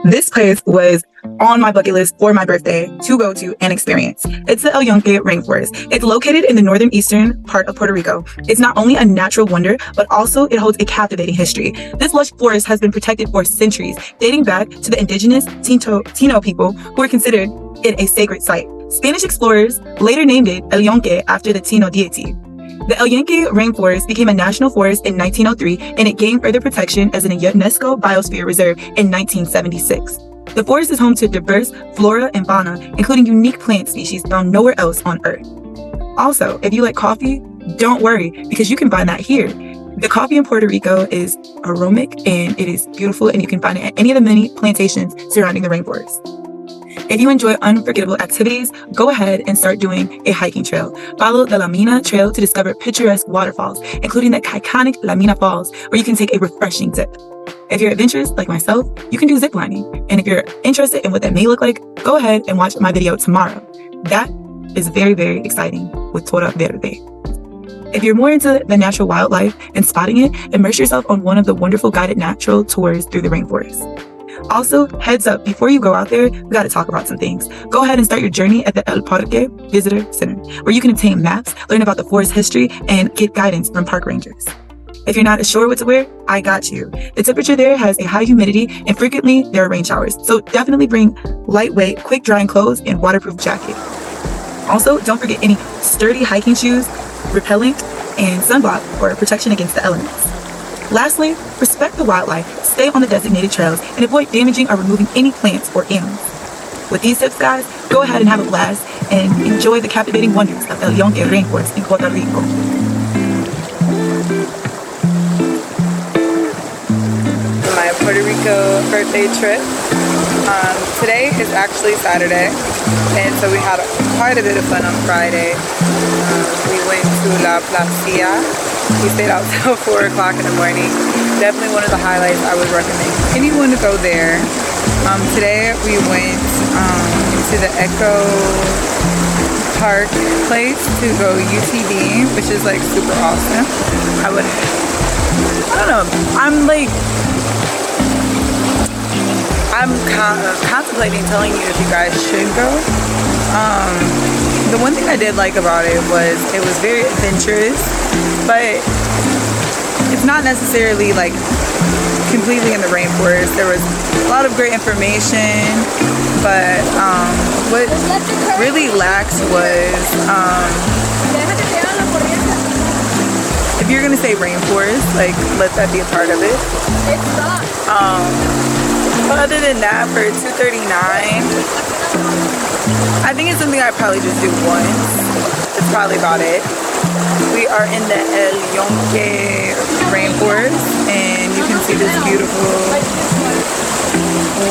This place was on my bucket list for my birthday to go to and experience. It's the Yunque Rainforest. It's located in the northern eastern part of Puerto Rico. It's not only a natural wonder, but also it holds a captivating history. This lush forest has been protected for centuries, dating back to the indigenous Tino people who were considered it a sacred site. Spanish explorers later named it El Yunque after the Tino deity. The Yunque Rainforest became a national forest in 1903, and it gained further protection as an UNESCO Biosphere Reserve in 1976. The forest is home to diverse flora and fauna, including unique plant species found nowhere else on Earth. Also, if you like coffee, don't worry, because you can find that here. The coffee in Puerto Rico is aromatic and it is beautiful, and you can find it at any of the many plantations surrounding the rainforest. If you enjoy unforgettable activities, go ahead and start doing a hiking trail. Follow the La Mina Trail to discover picturesque waterfalls, including the iconic La Mina Falls, where you can take a refreshing dip. If you're adventurous like myself, you can do ziplining. And if you're interested in what that may look like, go ahead and watch my video tomorrow. That is very, very exciting with Toda Verde. If you're more into the natural wildlife and spotting it, immerse yourself on one of the wonderful guided natural tours through the rainforest. Also, heads up, before you go out there, we got to talk about some things. Go ahead and start your journey at the El Parque Visitor Center, where you can obtain maps, learn about the forest history, and get guidance from park rangers. If you're not sure what to wear, I got you. The temperature there has a high humidity, and frequently there are rain showers, so definitely bring lightweight, quick drying clothes and waterproof jacket. Also, don't forget any sturdy hiking shoes, repellent, and sunblock for protection against the elements. Lastly, respect the wildlife, stay on the designated trails, and avoid damaging or removing any plants or animals. With these tips, guys, go ahead and have a blast and enjoy the captivating wonders of El Yunque Rainforest in Puerto Rico. My Puerto Rico birthday trip. Today is actually Saturday, and so we had quite a bit of fun on Friday. We went to La Placilla. We stayed out till 4 o'clock in the morning. Definitely one of the highlights I would recommend anyone to go there. Today we went to the Echo Park place to go UTV, which is like super awesome. I don't know, I'm contemplating telling you if you guys should go. The one thing I did like about it was very adventurous, but it's not necessarily like completely in the rainforest. There was a lot of great information, but what really lacked was if you're gonna say rainforest, like let that be a part of it. But other than that, for $239, I think it's something I'd probably just do once. That's probably about it. We are in the El Yunque Rainforest, and you can see this beautiful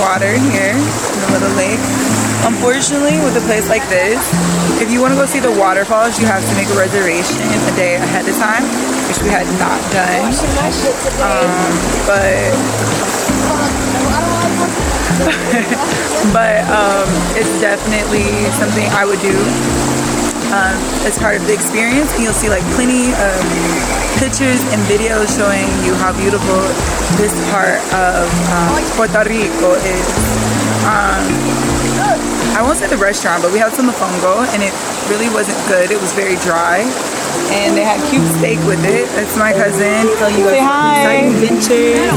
water here in the little lake. Unfortunately, with a place like this, if you want to go see the waterfalls, you have to make a reservation a day ahead of time, which we had not done. But it's definitely something I would do as part of the experience, and you'll see like plenty of pictures and videos showing you how beautiful this part of Puerto Rico is. I won't say the restaurant, but we had some mofongo and it really wasn't good. It was very dry, and they had cute steak with it. That's my cousin. Say hi. Adventure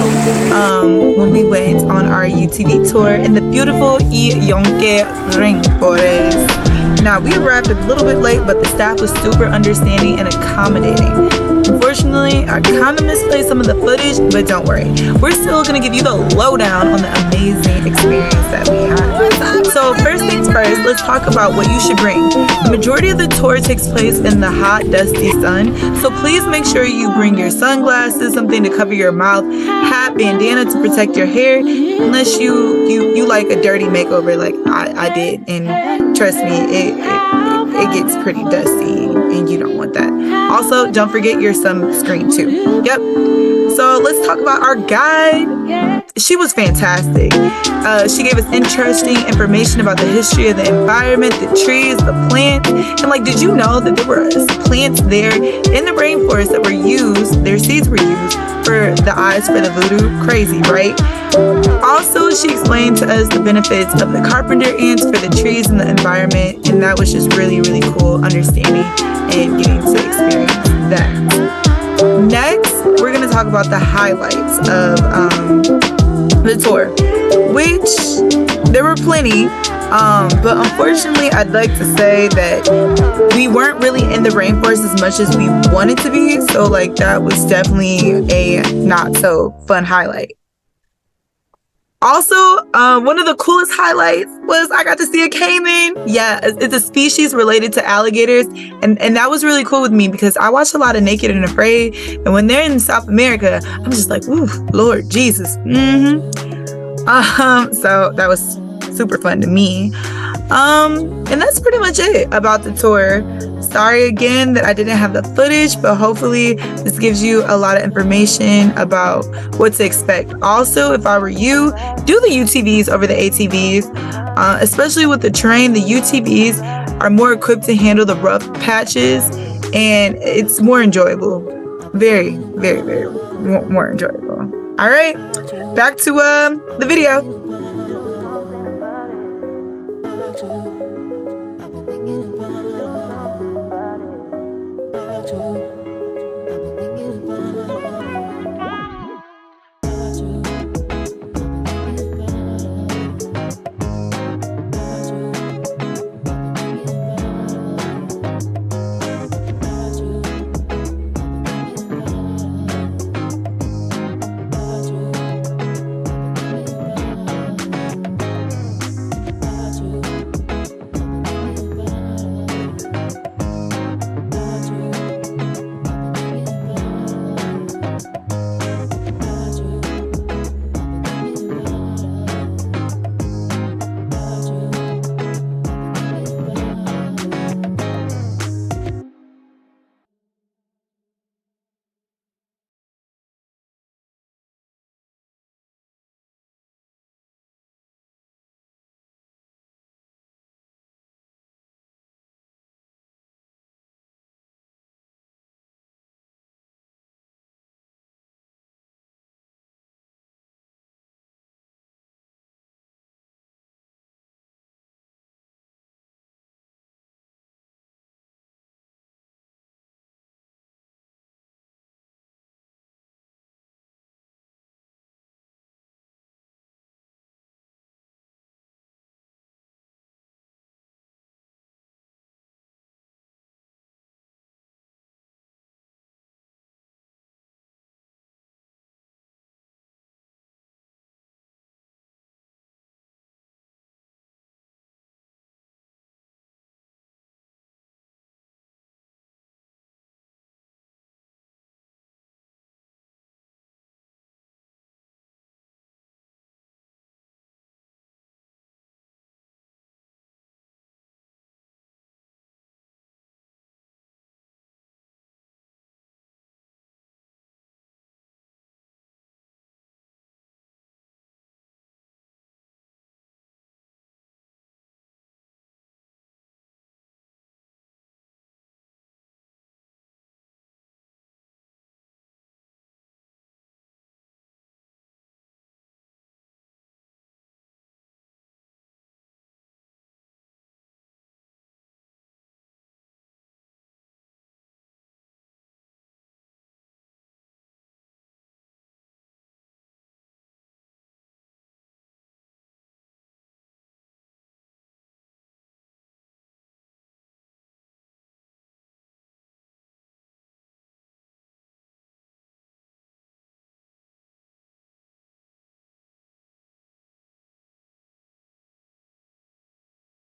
when we went on our UTV tour in the beautiful Yunque Rainforest. Now, we arrived a little bit late, but the staff was super understanding and accommodating. Unfortunately, I kind of misplaced some of the footage, but don't worry. We're still going to give you the lowdown on the amazing experience that we had. So first things first, let's talk about what you should bring. The majority of the tour takes place in the hot, dusty sun, so please make sure you bring your sunglasses, something to cover your mouth, hat, bandana to protect your hair, unless you like a dirty makeover like I did, and trust me, it gets pretty dusty and you don't want that. Also, don't forget your sunscreen too. Yep. So let's talk about our guide. She was fantastic. She gave us interesting information about the history of the environment, the trees, the plants. And like, did you know that there were plants there in the rainforest that were used, their seeds were used for the eyes for the voodoo. Crazy, right? Also, she explained to us the benefits of the carpenter ants for the trees and the environment, and that was just really, really cool understanding and getting to experience that. Next, we're going to talk about the highlights of the tour, which there were plenty, but unfortunately I'd like to say that we weren't really in the rainforest as much as we wanted to be, so like that was definitely a not so fun highlight. Also, one of the coolest highlights was I got to see a caiman. Yeah, it's a species related to alligators, and that was really cool with me because I watch a lot of Naked and Afraid, and when they're in South America, I'm just like, ooh, Lord Jesus. So that was super fun to me. And that's pretty much it about the tour. Sorry again that I didn't have the footage, but hopefully this gives you a lot of information about what to expect. Also, if I were you, do the UTVs over the ATVs, especially with the terrain. The UTVs are more equipped to handle the rough patches, and it's more enjoyable. Very, very, very more enjoyable. All right, back to the video.